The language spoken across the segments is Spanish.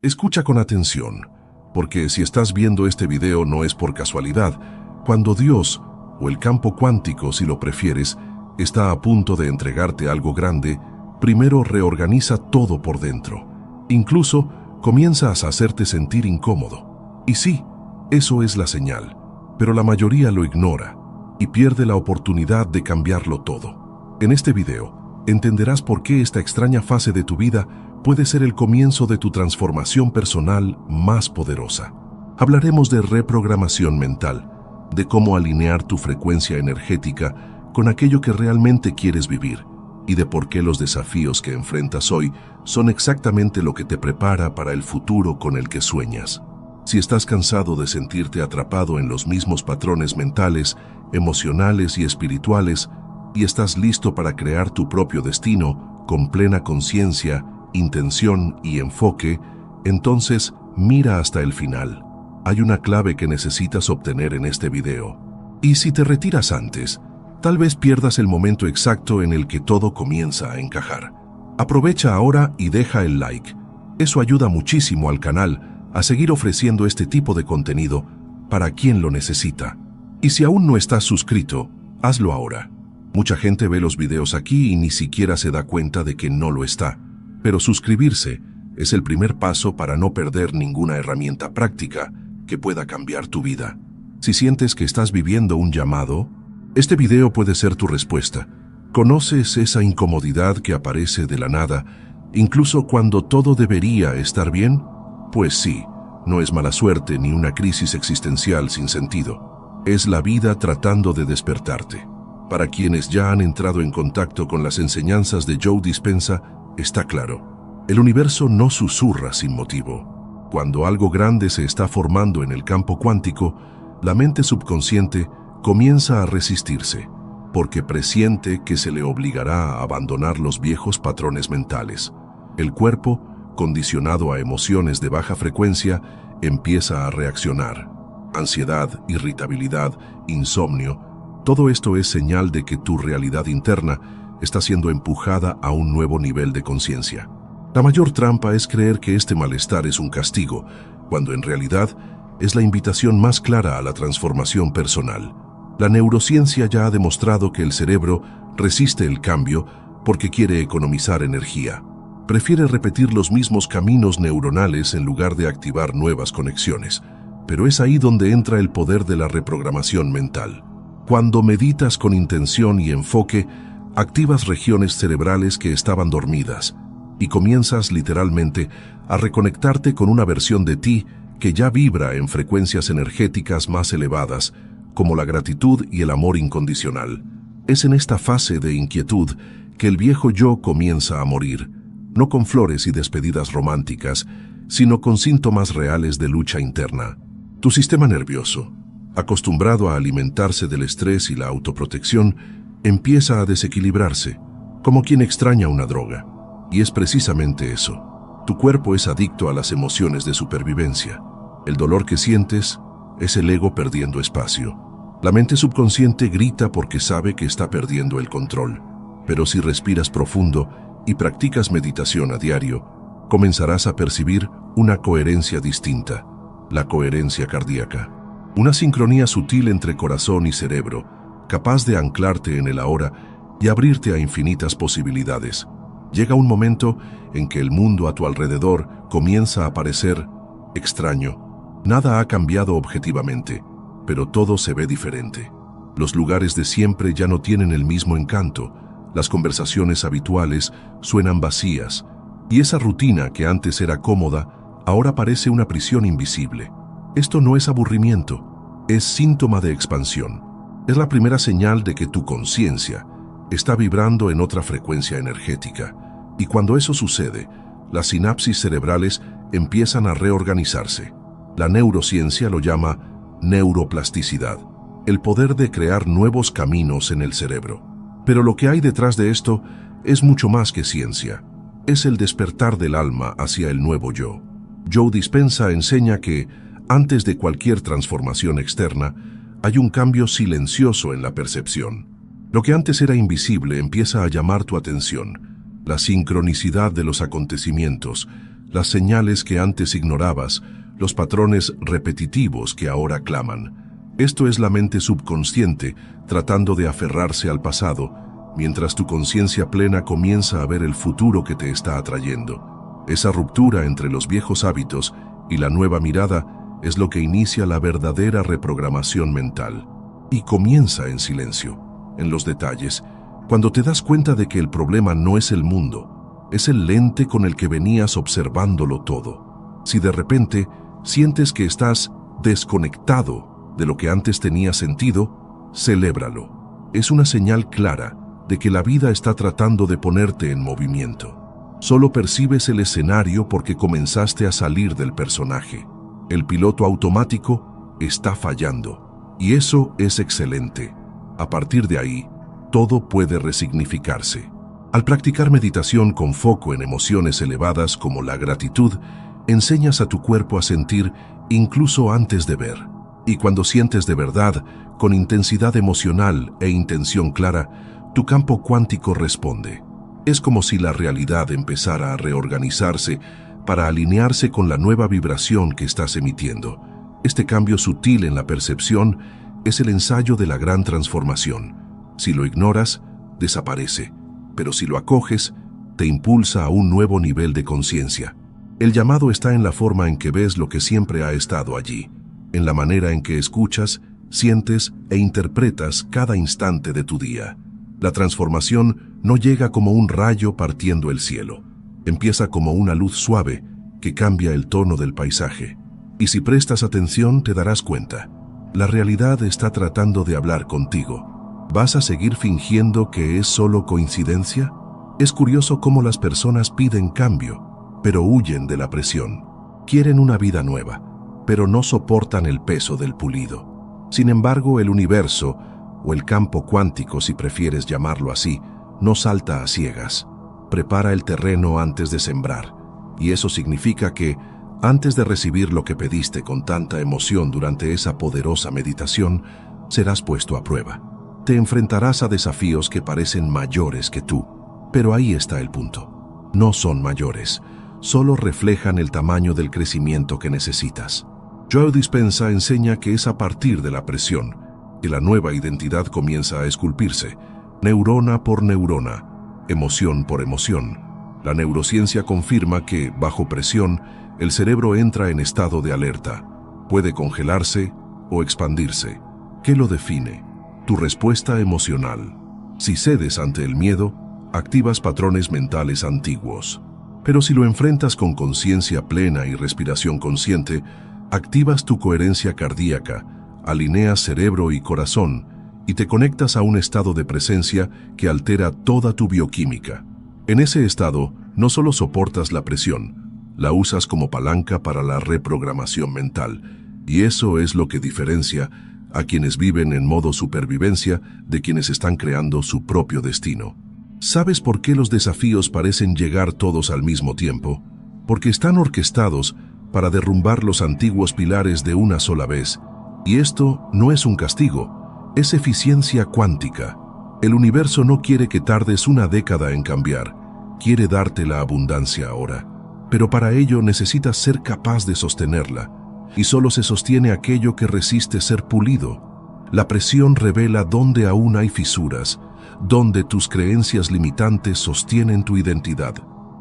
Escucha con atención, porque si estás viendo este video no es por casualidad. Cuando Dios, o el campo cuántico si lo prefieres, está a punto de entregarte algo grande, primero reorganiza todo por dentro. Incluso comienzas a hacerte sentir incómodo. Y sí, eso es la señal, pero la mayoría lo ignora y pierde la oportunidad de cambiarlo todo. En este video, entenderás por qué esta extraña fase de tu vida puede ser el comienzo de tu transformación personal más poderosa. Hablaremos de reprogramación mental, de cómo alinear tu frecuencia energética con aquello que realmente quieres vivir y de por qué los desafíos que enfrentas hoy son exactamente lo que te prepara para el futuro con el que sueñas. Si estás cansado de sentirte atrapado en los mismos patrones mentales, emocionales y espirituales, y estás listo para crear tu propio destino con plena conciencia, intención y enfoque, entonces mira hasta el final. Hay una clave que necesitas obtener en este video. Y si te retiras antes, tal vez pierdas el momento exacto en el que todo comienza a encajar. Aprovecha ahora y deja el like. Eso ayuda muchísimo al canal a seguir ofreciendo este tipo de contenido para quien lo necesita. Y si aún no estás suscrito, hazlo ahora. Mucha gente ve los videos aquí y ni siquiera se da cuenta de que no lo está. Pero suscribirse es el primer paso para no perder ninguna herramienta práctica que pueda cambiar tu vida. Si sientes que estás viviendo un llamado, este video puede ser tu respuesta. ¿Conoces esa incomodidad que aparece de la nada, incluso cuando todo debería estar bien? Pues sí, no es mala suerte ni una crisis existencial sin sentido. Es la vida tratando de despertarte. Para quienes ya han entrado en contacto con las enseñanzas de Joe Dispenza, está claro. El universo no susurra sin motivo. Cuando algo grande se está formando en el campo cuántico, la mente subconsciente comienza a resistirse, porque presiente que se le obligará a abandonar los viejos patrones mentales. El cuerpo, condicionado a emociones de baja frecuencia, empieza a reaccionar. Ansiedad, irritabilidad, insomnio, todo esto es señal de que tu realidad interna está siendo empujada a un nuevo nivel de conciencia. La mayor trampa es creer que este malestar es un castigo, cuando en realidad es la invitación más clara a la transformación personal. La neurociencia ya ha demostrado que el cerebro resiste el cambio porque quiere economizar energía. Prefiere repetir los mismos caminos neuronales en lugar de activar nuevas conexiones. Pero es ahí donde entra el poder de la reprogramación mental. Cuando meditas con intención y enfoque, activas regiones cerebrales que estaban dormidas y comienzas literalmente a reconectarte con una versión de ti que ya vibra en frecuencias energéticas más elevadas, como la gratitud y el amor incondicional. Es en esta fase de inquietud que el viejo yo comienza a morir, no con flores y despedidas románticas, sino con síntomas reales de lucha interna. Tu sistema nervioso, acostumbrado a alimentarse del estrés y la autoprotección, empieza a desequilibrarse, como quien extraña una droga. Y es precisamente eso. Tu cuerpo es adicto a las emociones de supervivencia. El dolor que sientes es el ego perdiendo espacio. La mente subconsciente grita porque sabe que está perdiendo el control. Pero si respiras profundo y practicas meditación a diario, comenzarás a percibir una coherencia distinta, la coherencia cardíaca. Una sincronía sutil entre corazón y cerebro, capaz de anclarte en el ahora y abrirte a infinitas posibilidades. Llega un momento en que el mundo a tu alrededor comienza a parecer extraño. Nada ha cambiado objetivamente, pero todo se ve diferente. Los lugares de siempre ya no tienen el mismo encanto, las conversaciones habituales suenan vacías, y esa rutina que antes era cómoda, ahora parece una prisión invisible. Esto no es aburrimiento, es síntoma de expansión. Es la primera señal de que tu conciencia está vibrando en otra frecuencia energética, y cuando eso sucede, las sinapsis cerebrales empiezan a reorganizarse. La neurociencia lo llama neuroplasticidad, el poder de crear nuevos caminos en el cerebro. Pero lo que hay detrás de esto es mucho más que ciencia. Es el despertar del alma hacia el nuevo yo. Joe Dispenza enseña que, antes de cualquier transformación externa, hay un cambio silencioso en la percepción. Lo que antes era invisible empieza a llamar tu atención. La sincronicidad de los acontecimientos, las señales que antes ignorabas, los patrones repetitivos que ahora claman. Esto es la mente subconsciente tratando de aferrarse al pasado, mientras tu conciencia plena comienza a ver el futuro que te está atrayendo. Esa ruptura entre los viejos hábitos y la nueva mirada es lo que inicia la verdadera reprogramación mental. Y comienza en silencio, en los detalles, cuando te das cuenta de que el problema no es el mundo, es el lente con el que venías observándolo todo. Si de repente sientes que estás desconectado de lo que antes tenía sentido, celébralo. Es una señal clara de que la vida está tratando de ponerte en movimiento. Solo percibes el escenario porque comenzaste a salir del personaje. El piloto automático está fallando, y eso es excelente. A partir de ahí, todo puede resignificarse. Al practicar meditación con foco en emociones elevadas como la gratitud, enseñas a tu cuerpo a sentir incluso antes de ver. Y cuando sientes de verdad, con intensidad emocional e intención clara, tu campo cuántico responde. Es como si la realidad empezara a reorganizarse para alinearse con la nueva vibración que estás emitiendo. Este cambio sutil en la percepción es el ensayo de la gran transformación. Si lo ignoras, desaparece, pero si lo acoges, te impulsa a un nuevo nivel de conciencia. El llamado está en la forma en que ves lo que siempre ha estado allí, en la manera en que escuchas, sientes e interpretas cada instante de tu día. La transformación no llega como un rayo partiendo el cielo. Empieza como una luz suave que cambia el tono del paisaje. Y si prestas atención, te darás cuenta. La realidad está tratando de hablar contigo. ¿Vas a seguir fingiendo que es solo coincidencia? Es curioso cómo las personas piden cambio, pero huyen de la presión. Quieren una vida nueva, pero no soportan el peso del pulido. Sin embargo, el universo, o el campo cuántico si prefieres llamarlo así, no salta a ciegas. Prepara el terreno antes de sembrar, y eso significa que, antes de recibir lo que pediste con tanta emoción durante esa poderosa meditación, serás puesto a prueba. Te enfrentarás a desafíos que parecen mayores que tú, pero ahí está el punto. No son mayores, solo reflejan el tamaño del crecimiento que necesitas. Joe Dispenza enseña que es a partir de la presión que la nueva identidad comienza a esculpirse, neurona por neurona, emoción por emoción. La neurociencia confirma que, bajo presión, el cerebro entra en estado de alerta. Puede congelarse o expandirse. ¿Qué lo define? Tu respuesta emocional. Si cedes ante el miedo, activas patrones mentales antiguos. Pero si lo enfrentas con conciencia plena y respiración consciente, activas tu coherencia cardíaca, alineas cerebro y corazón y te conectas a un estado de presencia que altera toda tu bioquímica. En ese estado, no solo soportas la presión, la usas como palanca para la reprogramación mental, y eso es lo que diferencia a quienes viven en modo supervivencia de quienes están creando su propio destino. ¿Sabes por qué los desafíos parecen llegar todos al mismo tiempo? Porque están orquestados para derrumbar los antiguos pilares de una sola vez. Y esto no es un castigo, es eficiencia cuántica. El universo no quiere que tardes una década en cambiar, quiere darte la abundancia ahora. Pero para ello necesitas ser capaz de sostenerla. Y solo se sostiene aquello que resiste ser pulido. La presión revela dónde aún hay fisuras, dónde tus creencias limitantes sostienen tu identidad.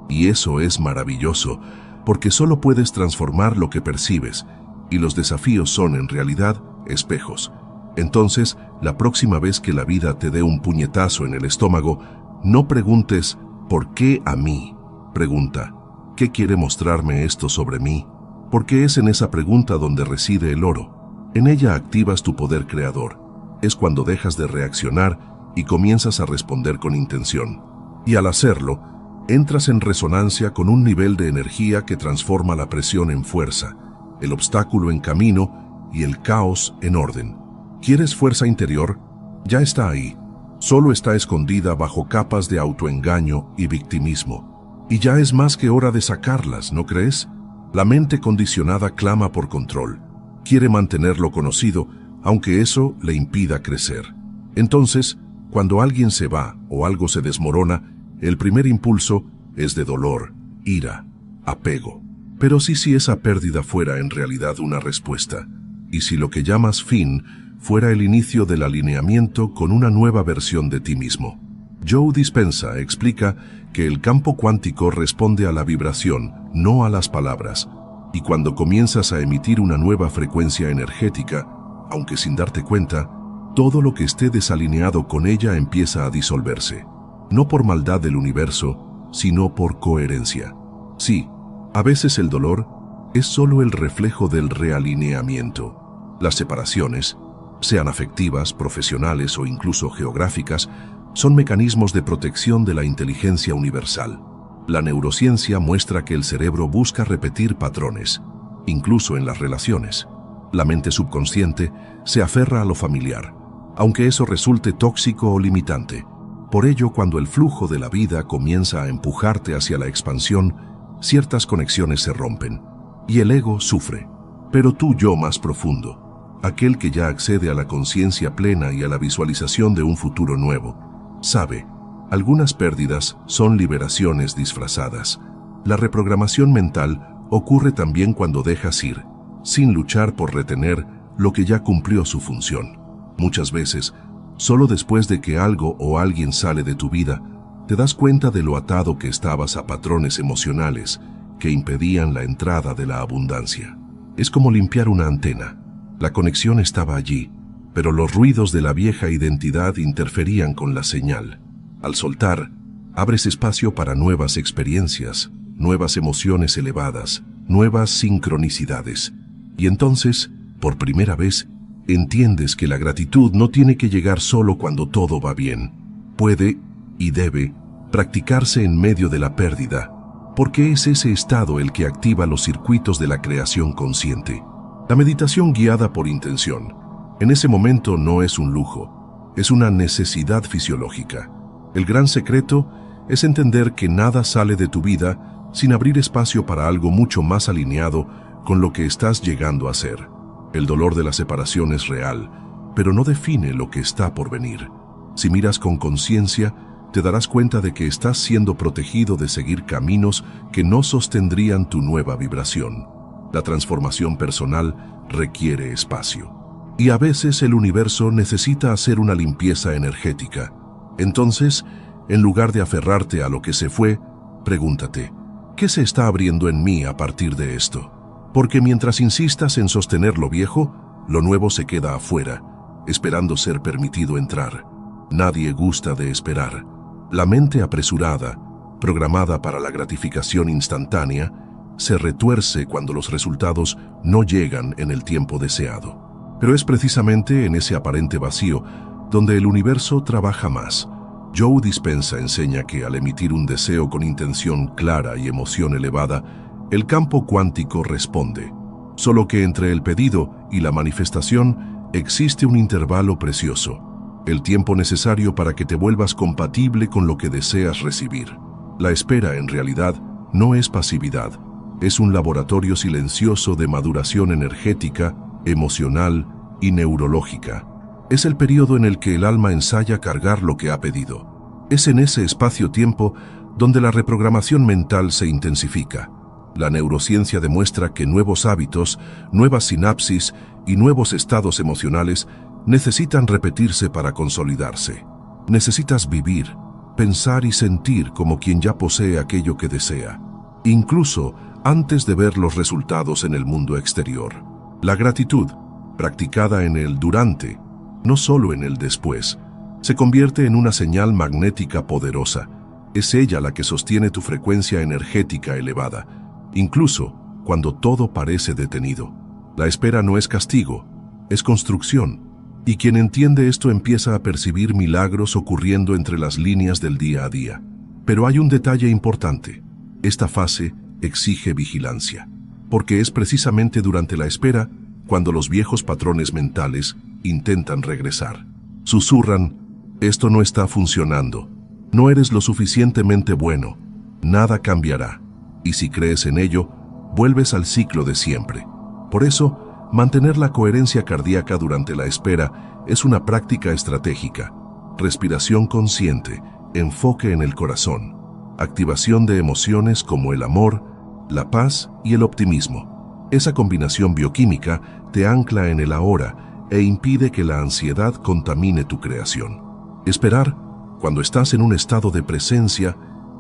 Y eso es maravilloso, porque solo puedes transformar lo que percibes, y los desafíos son en realidad espejos. Entonces, la próxima vez que la vida te dé un puñetazo en el estómago, no preguntes ¿por qué a mí? Pregunta ¿qué quiere mostrarme esto sobre mí? Porque es en esa pregunta donde reside el oro. En ella activas tu poder creador. Es cuando dejas de reaccionar y comienzas a responder con intención. Y al hacerlo, entras en resonancia con un nivel de energía que transforma la presión en fuerza, el obstáculo en camino y el caos en orden. ¿Quieres fuerza interior? Ya está ahí. Solo está escondida bajo capas de autoengaño y victimismo. Y ya es más que hora de sacarlas, ¿no crees? La mente condicionada clama por control. Quiere mantenerlo conocido, aunque eso le impida crecer. Entonces, cuando alguien se va o algo se desmorona, el primer impulso es de dolor, ira, apego. Pero si esa pérdida fuera en realidad una respuesta, y si lo que llamas fin fuera el inicio del alineamiento con una nueva versión de ti mismo. Joe Dispenza explica que el campo cuántico responde a la vibración, no a las palabras, y cuando comienzas a emitir una nueva frecuencia energética, aunque sin darte cuenta, todo lo que esté desalineado con ella empieza a disolverse, no por maldad del universo, sino por coherencia. Sí, a veces el dolor es solo el reflejo del realineamiento. Las separaciones, sean afectivas, profesionales o incluso geográficas, son mecanismos de protección de la inteligencia universal. La neurociencia muestra que el cerebro busca repetir patrones, incluso en las relaciones. La mente subconsciente se aferra a lo familiar, aunque eso resulte tóxico o limitante. Por ello, cuando el flujo de la vida comienza a empujarte hacia la expansión, ciertas conexiones se rompen, y el ego sufre. Pero tu yo más profundo, aquel que ya accede a la conciencia plena y a la visualización de un futuro nuevo, sabe, algunas pérdidas son liberaciones disfrazadas. La reprogramación mental ocurre también cuando dejas ir, sin luchar por retener lo que ya cumplió su función. Muchas veces, solo después de que algo o alguien sale de tu vida, te das cuenta de lo atado que estabas a patrones emocionales que impedían la entrada de la abundancia. Es como limpiar una antena. La conexión estaba allí, pero los ruidos de la vieja identidad interferían con la señal. Al soltar, abres espacio para nuevas experiencias, nuevas emociones elevadas, nuevas sincronicidades. Y entonces, por primera vez, entiendes que la gratitud no tiene que llegar solo cuando todo va bien. Puede y debe practicarse en medio de la pérdida, porque es ese estado el que activa los circuitos de la creación consciente. La meditación guiada por intención, en ese momento no es un lujo, es una necesidad fisiológica. El gran secreto es entender que nada sale de tu vida sin abrir espacio para algo mucho más alineado con lo que estás llegando a ser. El dolor de la separación es real, pero no define lo que está por venir. Si miras con conciencia, te darás cuenta de que estás siendo protegido de seguir caminos que no sostendrían tu nueva vibración. La transformación personal requiere espacio. Y a veces el universo necesita hacer una limpieza energética. Entonces, en lugar de aferrarte a lo que se fue, pregúntate, ¿qué se está abriendo en mí a partir de esto? Porque mientras insistas en sostener lo viejo, lo nuevo se queda afuera, esperando ser permitido entrar. Nadie gusta de esperar. La mente apresurada, programada para la gratificación instantánea, se retuerce cuando los resultados no llegan en el tiempo deseado. Pero es precisamente en ese aparente vacío donde el universo trabaja más. Joe Dispenza enseña que al emitir un deseo con intención clara y emoción elevada, el campo cuántico responde. Solo que entre el pedido y la manifestación existe un intervalo precioso, el tiempo necesario para que te vuelvas compatible con lo que deseas recibir. La espera, en realidad, no es pasividad. Es un laboratorio silencioso de maduración energética, emocional y neurológica. Es el periodo en el que el alma ensaya cargar lo que ha pedido. Es en ese espacio-tiempo donde la reprogramación mental se intensifica. La neurociencia demuestra que nuevos hábitos, nuevas sinapsis y nuevos estados emocionales necesitan repetirse para consolidarse. Necesitas vivir, pensar y sentir como quien ya posee aquello que desea, incluso antes de ver los resultados en el mundo exterior. La gratitud, practicada en el durante, no solo en el después, se convierte en una señal magnética poderosa. Es ella la que sostiene tu frecuencia energética elevada, incluso cuando todo parece detenido. La espera no es castigo, es construcción, y quien entiende esto empieza a percibir milagros ocurriendo entre las líneas del día a día. Pero hay un detalle importante. Esta fase exige vigilancia, porque es precisamente durante la espera cuando los viejos patrones mentales intentan regresar. Susurran, esto no está funcionando, no eres lo suficientemente bueno, nada cambiará. Y si crees en ello, vuelves al ciclo de siempre. Por eso, mantener la coherencia cardíaca durante la espera es una práctica estratégica. Respiración consciente, enfoque en el corazón, activación de emociones como el amor, la paz y el optimismo. Esa combinación bioquímica te ancla en el ahora e impide que la ansiedad contamine tu creación. Esperar, cuando estás en un estado de presencia,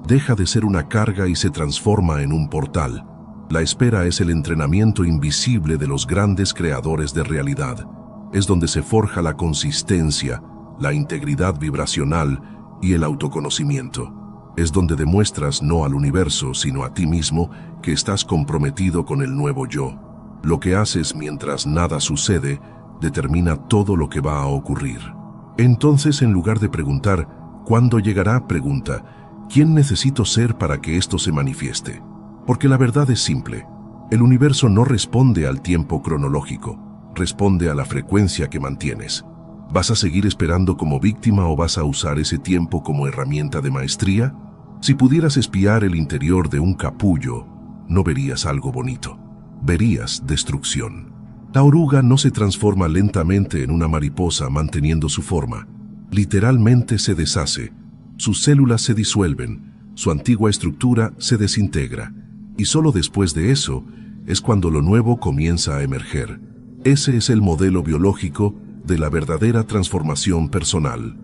deja de ser una carga y se transforma en un portal. La espera es el entrenamiento invisible de los grandes creadores de realidad. Es donde se forja la consistencia, la integridad vibracional y el autoconocimiento. Es donde demuestras no al universo, sino a ti mismo, que estás comprometido con el nuevo yo. Lo que haces mientras nada sucede determina todo lo que va a ocurrir. Entonces, en lugar de preguntar ¿cuándo llegará?, pregunta ¿quién necesito ser para que esto se manifieste? Porque la verdad es simple. El universo no responde al tiempo cronológico, responde a la frecuencia que mantienes. ¿Vas a seguir esperando como víctima o vas a usar ese tiempo como herramienta de maestría? Si pudieras espiar el interior de un capullo, no verías algo bonito. Verías destrucción. La oruga no se transforma lentamente en una mariposa manteniendo su forma. Literalmente se deshace. Sus células se disuelven, su antigua estructura se desintegra. Y solo después de eso es cuando lo nuevo comienza a emerger. Ese es el modelo biológico de la verdadera transformación personal.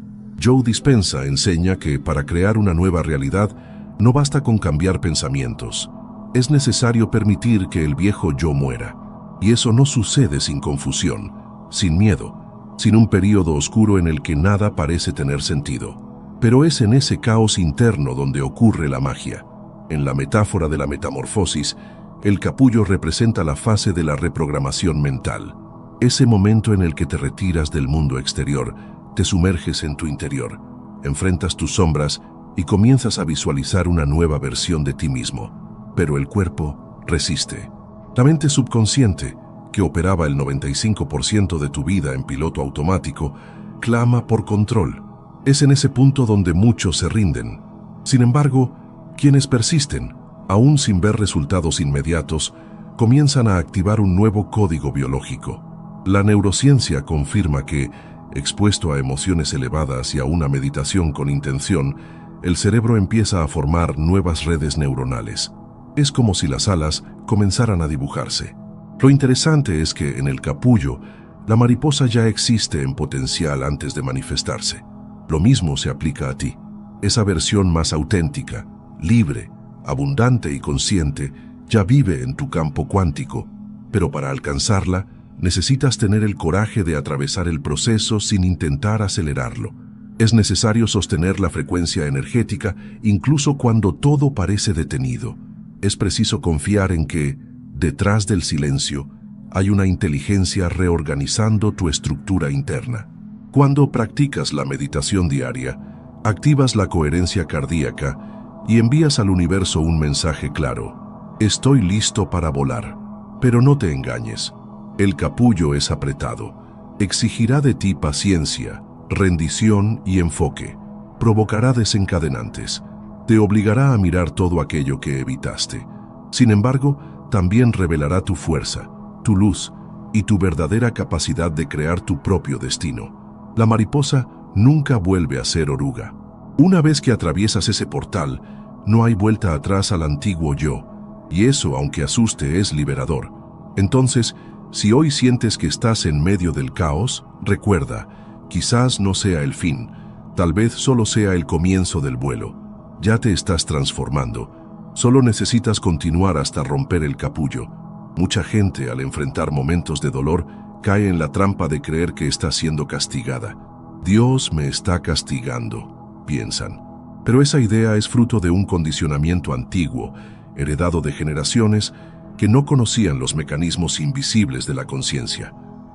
Joe Dispenza enseña que para crear una nueva realidad no basta con cambiar pensamientos. Es necesario permitir que el viejo yo muera. Y eso no sucede sin confusión, sin miedo, sin un período oscuro en el que nada parece tener sentido. Pero es en ese caos interno donde ocurre la magia. En la metáfora de la metamorfosis, el capullo representa la fase de la reprogramación mental. Ese momento en el que te retiras del mundo exterior, te sumerges en tu interior, enfrentas tus sombras y comienzas a visualizar una nueva versión de ti mismo. Pero el cuerpo resiste. La mente subconsciente, que operaba el 95% de tu vida en piloto automático, clama por control. Es en ese punto donde muchos se rinden. Sin embargo, quienes persisten, aún sin ver resultados inmediatos, comienzan a activar un nuevo código biológico. La neurociencia confirma que, expuesto a emociones elevadas y a una meditación con intención, el cerebro empieza a formar nuevas redes neuronales. Es como si las alas comenzaran a dibujarse. Lo interesante es que en el capullo, la mariposa ya existe en potencial antes de manifestarse. Lo mismo se aplica a ti. Esa versión más auténtica, libre, abundante y consciente, ya vive en tu campo cuántico, pero para alcanzarla, necesitas tener el coraje de atravesar el proceso sin intentar acelerarlo. Es necesario sostener la frecuencia energética incluso cuando todo parece detenido. Es preciso confiar en que, detrás del silencio, hay una inteligencia reorganizando tu estructura interna. Cuando practicas la meditación diaria, activas la coherencia cardíaca y envías al universo un mensaje claro. Estoy listo para volar. Pero no te engañes. El capullo es apretado. Exigirá de ti paciencia, rendición y enfoque. Provocará desencadenantes. Te obligará a mirar todo aquello que evitaste. Sin embargo, también revelará tu fuerza, tu luz y tu verdadera capacidad de crear tu propio destino. La mariposa nunca vuelve a ser oruga. Una vez que atraviesas ese portal, no hay vuelta atrás al antiguo yo, y eso, aunque asuste, es liberador. Entonces, si hoy sientes que estás en medio del caos, recuerda, quizás no sea el fin, tal vez solo sea el comienzo del vuelo. Ya te estás transformando. Solo necesitas continuar hasta romper el capullo. Mucha gente, al enfrentar momentos de dolor, cae en la trampa de creer que está siendo castigada. Dios me está castigando, piensan. Pero esa idea es fruto de un condicionamiento antiguo, heredado de generaciones que no conocían los mecanismos invisibles de la conciencia.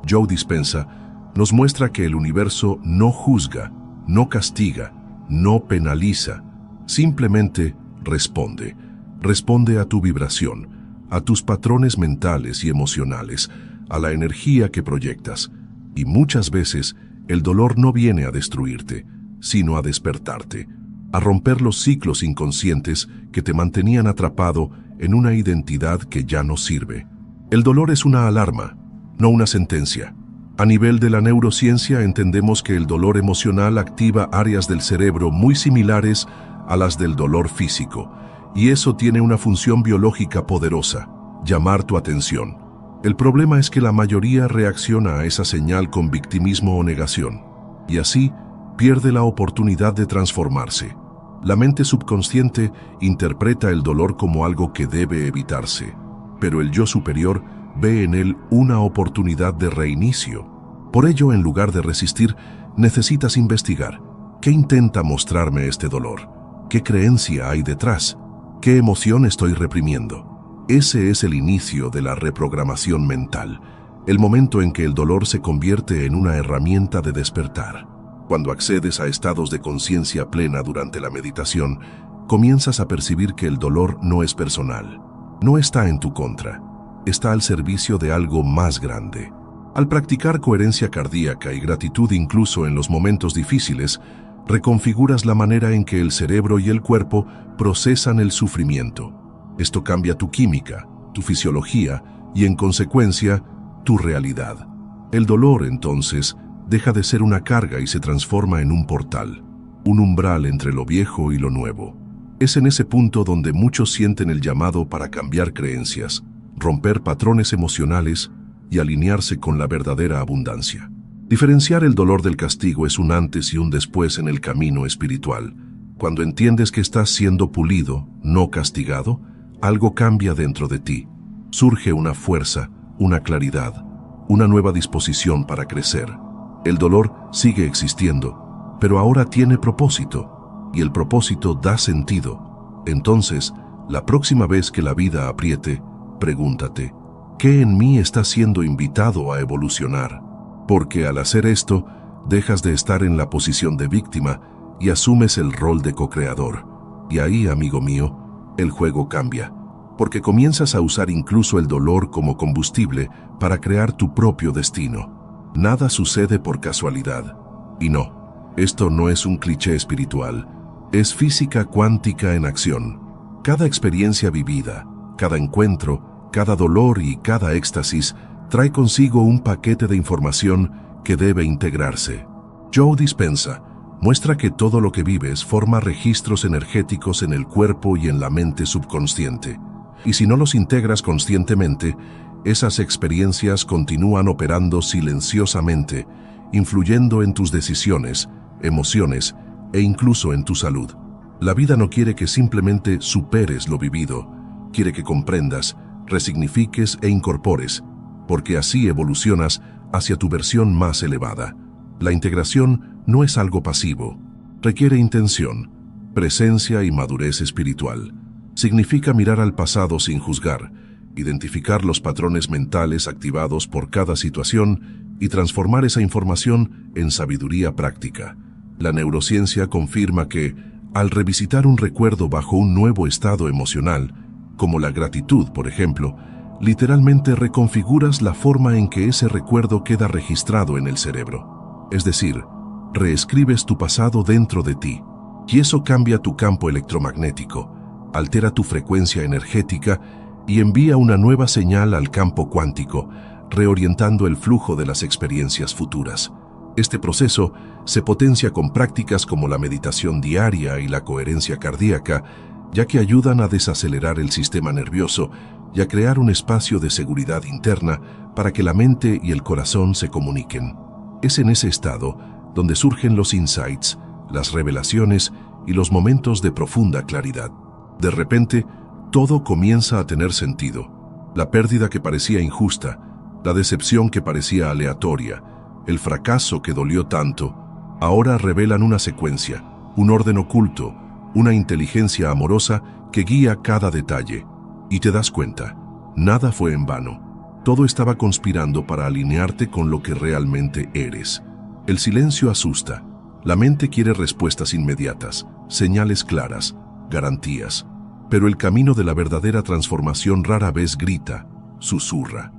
Joe Dispenza nos muestra que el universo no juzga, no castiga, no penaliza, simplemente responde. Responde a tu vibración, a tus patrones mentales y emocionales, a la energía que proyectas. Y muchas veces el dolor no viene a destruirte, sino a despertarte, a romper los ciclos inconscientes que te mantenían atrapado en una identidad que ya no sirve. El dolor es una alarma, no una sentencia. A nivel de la neurociencia entendemos que el dolor emocional activa áreas del cerebro muy similares a las del dolor físico, y eso tiene una función biológica poderosa: llamar tu atención. El problema es que la mayoría reacciona a esa señal con victimismo o negación, y así pierde la oportunidad de transformarse. La mente subconsciente interpreta el dolor como algo que debe evitarse, pero el yo superior ve en él una oportunidad de reinicio. Por ello, en lugar de resistir, necesitas investigar. ¿Qué intenta mostrarme este dolor? ¿Qué creencia hay detrás? ¿Qué emoción estoy reprimiendo? Ese es el inicio de la reprogramación mental, el momento en que el dolor se convierte en una herramienta de despertar. Cuando accedes a estados de conciencia plena durante la meditación, comienzas a percibir que el dolor no es personal, no está en tu contra, está al servicio de algo más grande. Al practicar coherencia cardíaca y gratitud incluso en los momentos difíciles, reconfiguras la manera en que el cerebro y el cuerpo procesan el sufrimiento. Esto cambia tu química, tu fisiología y, en consecuencia, tu realidad. El dolor, entonces, deja de ser una carga y se transforma en un portal, un umbral entre lo viejo y lo nuevo. Es en ese punto donde muchos sienten el llamado para cambiar creencias, romper patrones emocionales y alinearse con la verdadera abundancia. Diferenciar el dolor del castigo es un antes y un después en el camino espiritual. Cuando entiendes que estás siendo pulido, no castigado, algo cambia dentro de ti. Surge una fuerza, una claridad, una nueva disposición para crecer. El dolor sigue existiendo, pero ahora tiene propósito, y el propósito da sentido. Entonces, la próxima vez que la vida apriete, pregúntate, ¿qué en mí está siendo invitado a evolucionar? Porque al hacer esto, dejas de estar en la posición de víctima y asumes el rol de co-creador. Y ahí, amigo mío, el juego cambia, porque comienzas a usar incluso el dolor como combustible para crear tu propio destino. Nada sucede por casualidad. Y no, esto no es un cliché espiritual, es física cuántica en acción. Cada experiencia vivida, cada encuentro, cada dolor y cada éxtasis trae consigo un paquete de información que debe integrarse. Joe Dispenza muestra que todo lo que vives forma registros energéticos en el cuerpo y en la mente subconsciente. Y si no los integras conscientemente, esas experiencias continúan operando silenciosamente, influyendo en tus decisiones, emociones e incluso en tu salud. La vida no quiere que simplemente superes lo vivido, quiere que comprendas, resignifiques e incorpores, porque así evolucionas hacia tu versión más elevada. La integración no es algo pasivo, requiere intención, presencia y madurez espiritual. Significa mirar al pasado sin juzgar, identificar los patrones mentales activados por cada situación y transformar esa información en sabiduría práctica. La neurociencia confirma que, al revisitar un recuerdo bajo un nuevo estado emocional, como la gratitud, por ejemplo, literalmente reconfiguras la forma en que ese recuerdo queda registrado en el cerebro. Es decir, reescribes tu pasado dentro de ti, y eso cambia tu campo electromagnético, altera tu frecuencia energética y envía una nueva señal al campo cuántico, reorientando el flujo de las experiencias futuras. Este proceso se potencia con prácticas como la meditación diaria y la coherencia cardíaca, ya que ayudan a desacelerar el sistema nervioso y a crear un espacio de seguridad interna para que la mente y el corazón se comuniquen. Es en ese estado donde surgen los insights, las revelaciones y los momentos de profunda claridad. De repente, todo comienza a tener sentido. La pérdida que parecía injusta, la decepción que parecía aleatoria, el fracaso que dolió tanto, ahora revelan una secuencia, un orden oculto, una inteligencia amorosa que guía cada detalle. Y te das cuenta, nada fue en vano. Todo estaba conspirando para alinearte con lo que realmente eres. El silencio asusta. La mente quiere respuestas inmediatas, señales claras, garantías. Pero el camino de la verdadera transformación rara vez grita, susurra.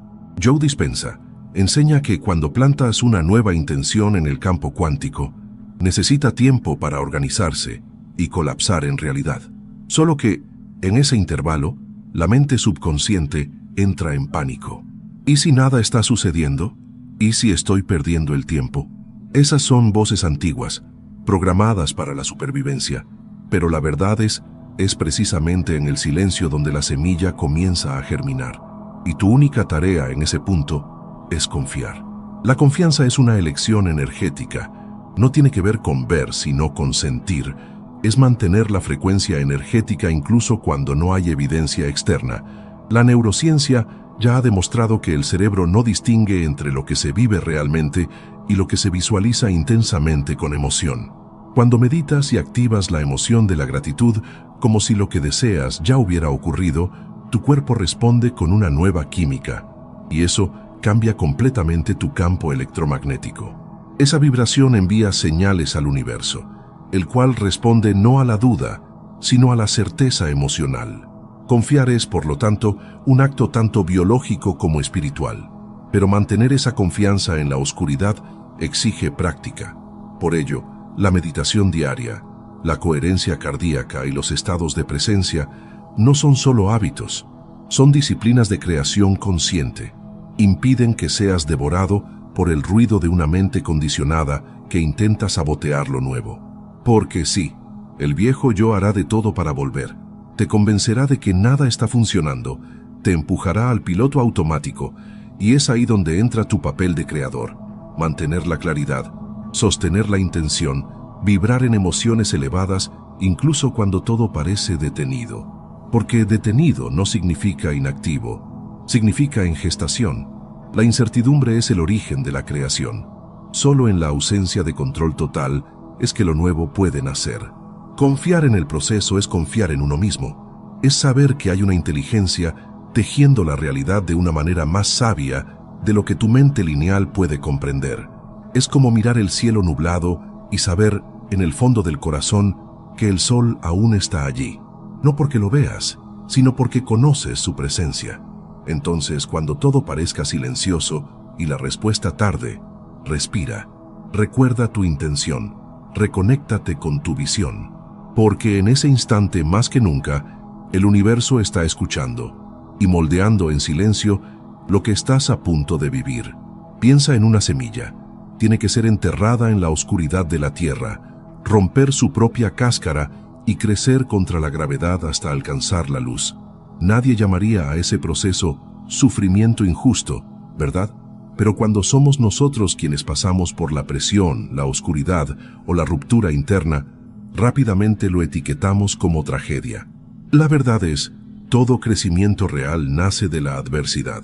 Joe Dispenza enseña que cuando plantas una nueva intención en el campo cuántico, necesita tiempo para organizarse y colapsar en realidad. Solo que, en ese intervalo, la mente subconsciente entra en pánico. ¿Y si nada está sucediendo? ¿Y si estoy perdiendo el tiempo? Esas son voces antiguas, programadas para la supervivencia. Pero la verdad es, es precisamente en el silencio donde la semilla comienza a germinar. Y tu única tarea en ese punto es confiar. La confianza es una elección energética. No tiene que ver con ver, sino con sentir. Es mantener la frecuencia energética incluso cuando no hay evidencia externa. La neurociencia ya ha demostrado que el cerebro no distingue entre lo que se vive realmente y lo que se visualiza intensamente con emoción. Cuando meditas y activas la emoción de la gratitud, como si lo que deseas ya hubiera ocurrido, tu cuerpo responde con una nueva química, y eso cambia completamente tu campo electromagnético. Esa vibración envía señales al universo, el cual responde no a la duda, sino a la certeza emocional. Confiar es, por lo tanto, un acto tanto biológico como espiritual, pero mantener esa confianza en la oscuridad exige práctica. Por ello, la meditación diaria, la coherencia cardíaca y los estados de presencia no son solo hábitos, son disciplinas de creación consciente. Impiden que seas devorado por el ruido de una mente condicionada que intenta sabotear lo nuevo. Porque sí, el viejo yo hará de todo para volver. Te convencerá de que nada está funcionando, te empujará al piloto automático, y es ahí donde entra tu papel de creador. Mantener la claridad, sostener la intención, vibrar en emociones elevadas, incluso cuando todo parece detenido. Porque detenido no significa inactivo, significa en gestación. La incertidumbre es el origen de la creación. Solo en la ausencia de control total es que lo nuevo puede nacer. Confiar en el proceso es confiar en uno mismo. Es saber que hay una inteligencia tejiendo la realidad de una manera más sabia de lo que tu mente lineal puede comprender. Es como mirar el cielo nublado y saber, en el fondo del corazón, que el sol aún está allí. No porque lo veas, sino porque conoces su presencia. Entonces, cuando todo parezca silencioso y la respuesta tarde, respira. Recuerda tu intención. Reconéctate con tu visión. Porque en ese instante, más que nunca, el universo está escuchando y moldeando en silencio lo que estás a punto de vivir. Piensa en una semilla. Tiene que ser enterrada en la oscuridad de la tierra, romper su propia cáscara y crecer contra la gravedad hasta alcanzar la luz. Nadie llamaría a ese proceso sufrimiento injusto, ¿verdad? Pero cuando somos nosotros quienes pasamos por la presión, la oscuridad o la ruptura interna, rápidamente lo etiquetamos como tragedia. La verdad es, todo crecimiento real nace de la adversidad.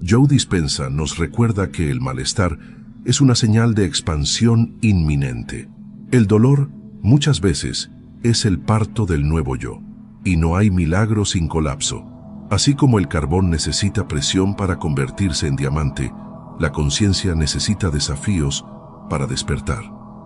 Joe Dispenza nos recuerda que el malestar es una señal de expansión inminente. El dolor, muchas veces, es el parto del nuevo yo, y no hay milagro sin colapso. Así como el carbón necesita presión para convertirse en diamante, la conciencia necesita desafíos para despertar.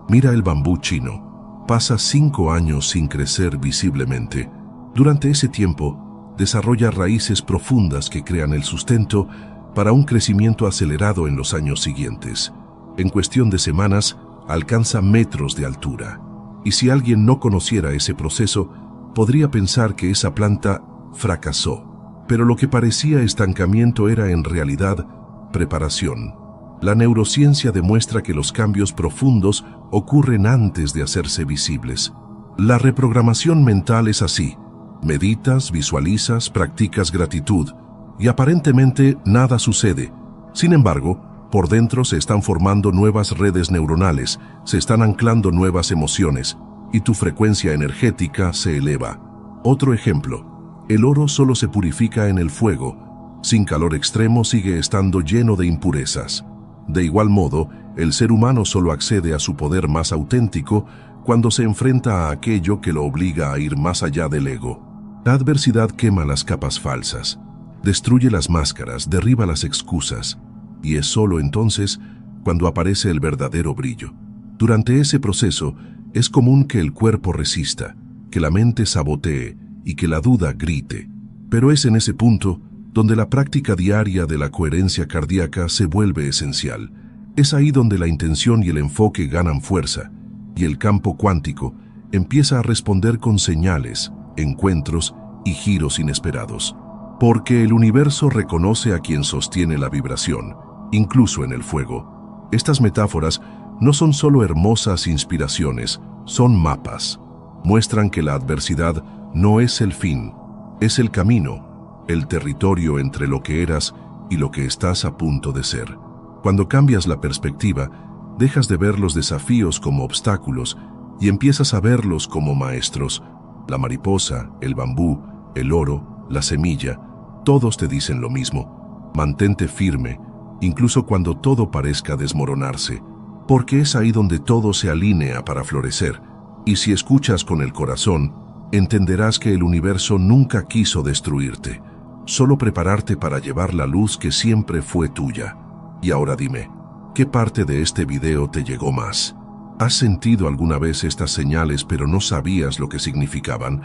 Mira el bambú chino. Pasa 5 años sin crecer visiblemente. Durante ese tiempo, desarrolla raíces profundas que crean el sustento para un crecimiento acelerado en los años siguientes. En cuestión de semanas, alcanza metros de altura. Y si alguien no conociera ese proceso, podría pensar que esa planta fracasó. Pero lo que parecía estancamiento era en realidad preparación. La neurociencia demuestra que los cambios profundos ocurren antes de hacerse visibles. La reprogramación mental es así. Meditas, visualizas, practicas gratitud, y aparentemente nada sucede. Sin embargo, por dentro se están formando nuevas redes neuronales, se están anclando nuevas emociones, y tu frecuencia energética se eleva. Otro ejemplo, el oro solo se purifica en el fuego. Sin calor extremo sigue estando lleno de impurezas. De igual modo, el ser humano solo accede a su poder más auténtico cuando se enfrenta a aquello que lo obliga a ir más allá del ego. La adversidad quema las capas falsas, destruye las máscaras, derriba las excusas, y es solo entonces cuando aparece el verdadero brillo. Durante ese proceso, es común que el cuerpo resista, que la mente sabotee y que la duda grite. Pero es en ese punto donde la práctica diaria de la coherencia cardíaca se vuelve esencial. Es ahí donde la intención y el enfoque ganan fuerza, y el campo cuántico empieza a responder con señales, encuentros y giros inesperados. Porque el universo reconoce a quien sostiene la vibración, incluso en el fuego. Estas metáforas no son solo hermosas inspiraciones, son mapas. Muestran que la adversidad no es el fin, es el camino, el territorio entre lo que eras y lo que estás a punto de ser. Cuando cambias la perspectiva, dejas de ver los desafíos como obstáculos y empiezas a verlos como maestros. La mariposa, el bambú, el oro, la semilla, todos te dicen lo mismo. Mantente firme, incluso cuando todo parezca desmoronarse, porque es ahí donde todo se alinea para florecer. Y si escuchas con el corazón, entenderás que el universo nunca quiso destruirte, solo prepararte para llevar la luz que siempre fue tuya. Y ahora dime, ¿qué parte de este video te llegó más? ¿Has sentido alguna vez estas señales pero no sabías lo que significaban?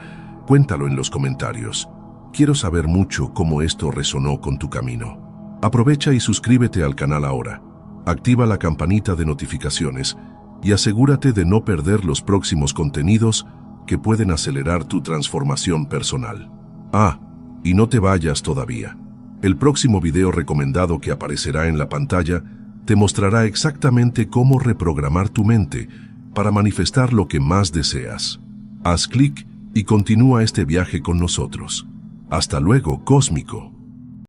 Cuéntalo en los comentarios. Quiero saber mucho cómo esto resonó con tu camino. Aprovecha y suscríbete al canal ahora. Activa la campanita de notificaciones y asegúrate de no perder los próximos contenidos que pueden acelerar tu transformación personal. Y no te vayas todavía. El próximo video recomendado que aparecerá en la pantalla te mostrará exactamente cómo reprogramar tu mente para manifestar lo que más deseas. Haz clic y continúa este viaje con nosotros. Hasta luego, Cósmico.